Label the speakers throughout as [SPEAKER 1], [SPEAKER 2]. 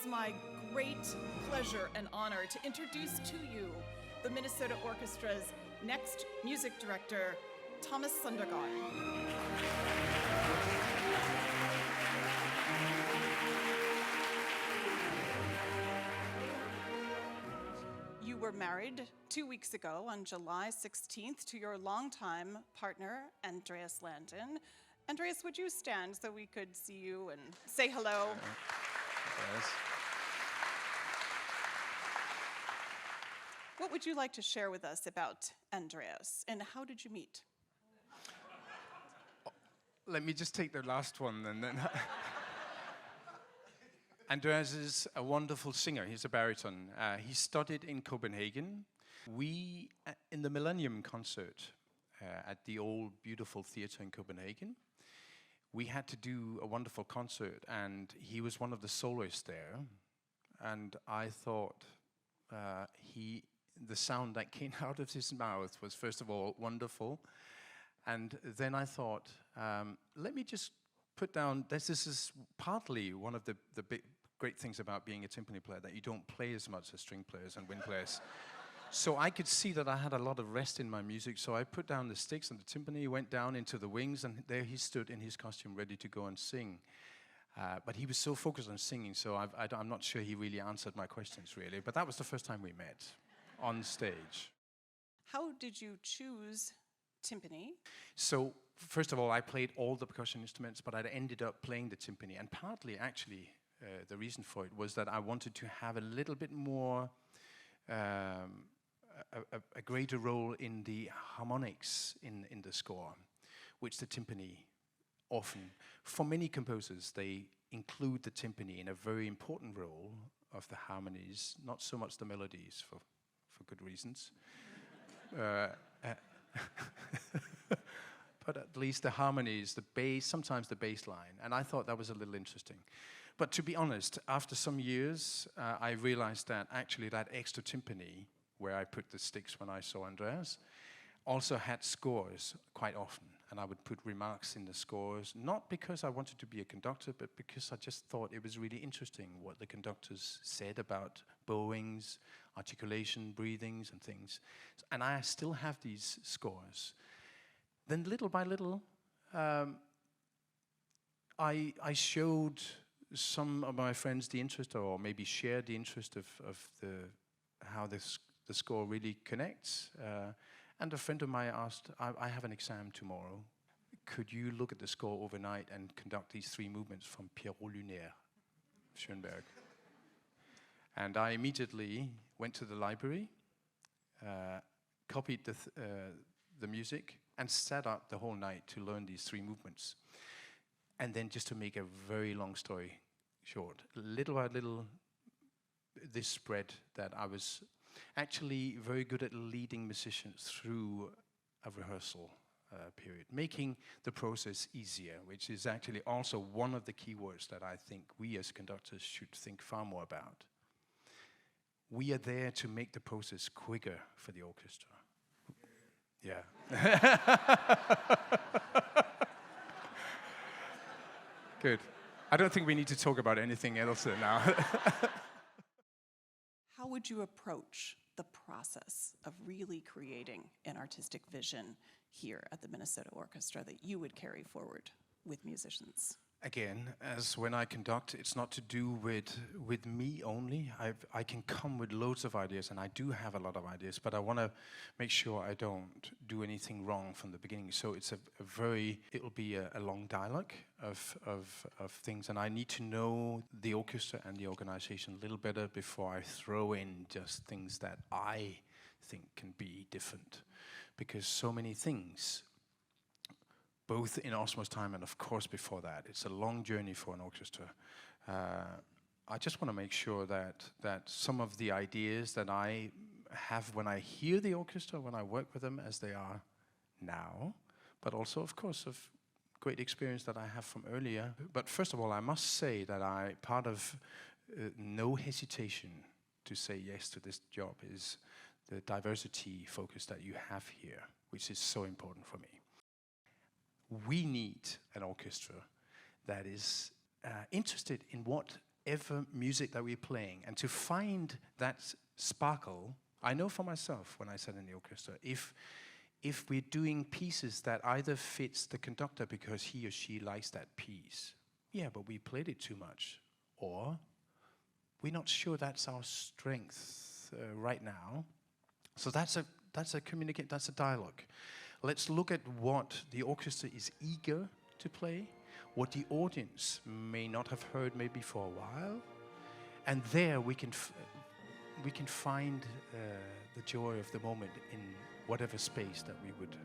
[SPEAKER 1] my great pleasure and honor to introduce to you the Minnesota Orchestra's next music director, Thomas Søndergård. You were married 2 weeks ago on July 16th to your longtime partner, Andreas Landon. Andreas, would you stand so we could see you and say hello?
[SPEAKER 2] Yes.
[SPEAKER 1] What would you like to share with us about Andreas, and how did you meet?
[SPEAKER 2] Let me just take the last one and then. Andreas is a wonderful singer. He's a baritone. He studied in Copenhagen. We, in the Millennium concert at the old beautiful theater in Copenhagen, we had to do a wonderful concert, and he was one of the soloists there. And I thought the sound that came out of his mouth was, first of all, wonderful. And then I thought, let me just put down, this is partly one of the big, great things about being a timpani player, that you don't play as much as string players and wind players. So I could see that I had a lot of rest in my music, so I put down the sticks and the timpani, went down into the wings, and there he stood in his costume ready to go and sing. But he was so focused on singing, so I'm not sure he really answered my questions, really. But that was the first time we met on stage.
[SPEAKER 1] How did you choose timpani?
[SPEAKER 2] So, first of all, I played all the percussion instruments, but I ended up playing the timpani. And partly, actually, the reason for it was that I wanted to have a little bit more, a greater role in the harmonics in the score, which the timpani often, for many composers, they include the timpani in a very important role of the harmonies, not so much the melodies, for good reasons. But at least the harmonies, the bass, sometimes the bass line. And I thought that was a little interesting. But to be honest, after some years, I realized that actually that extra timpani, where I put the sticks when I saw Andreas, also had scores quite often. And I would put remarks in the scores, not because I wanted to be a conductor, but because I just thought it was really interesting what the conductors said about bowings, articulation, breathings, and things. And I still have these scores. Then little by little, I showed some of my friends the interest, or maybe shared the interest of how the score really connects. And a friend of mine asked, I have an exam tomorrow. Could you look at the score overnight and conduct these 3 movements from Pierrot Lunaire, Schoenberg? And I immediately went to the library, copied the music, and sat up the whole night to learn these 3 movements. And then, just to make a very long story short, little by little, this spread that I was actually very good at leading musicians through a rehearsal period, making the process easier, which is actually also one of the key words that I think we as conductors should think far more about. We are there to make the process quicker for the orchestra. Yeah. Good. I don't think we need to talk about anything else now.
[SPEAKER 1] How would you approach the process of really creating an artistic vision here at the Minnesota Orchestra that you would carry forward with musicians?
[SPEAKER 2] Again, as when I conduct, it's not to do with me only. I can come with loads of ideas, and I do have a lot of ideas, but I want to make sure I don't do anything wrong from the beginning. So it's it'll be a long dialogue of things, and I need to know the orchestra and the organization a little better before I throw in just things that I think can be different. Because so many things, both in Osmo's time and of course before that, it's a long journey for an orchestra. I just want to make sure that some of the ideas that I have when I hear the orchestra, when I work with them as they are now, but also of course of great experience that I have from earlier. But first of all, I must say that part of no hesitation to say yes to this job is the diversity focus that you have here, which is so important for me. We need an orchestra that is interested in what whatever music that we're playing, and to find that sparkle. I know for myself when I sat in the orchestra, if we're doing pieces that either fits the conductor because he or she likes that piece, yeah, but we played it too much, or we're not sure that's our strength right now. So that's a dialogue. Let's look at what the orchestra is eager to play, what the audience may not have heard maybe for a while, and there we can find the joy of the moment in whatever space that we would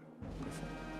[SPEAKER 2] perform.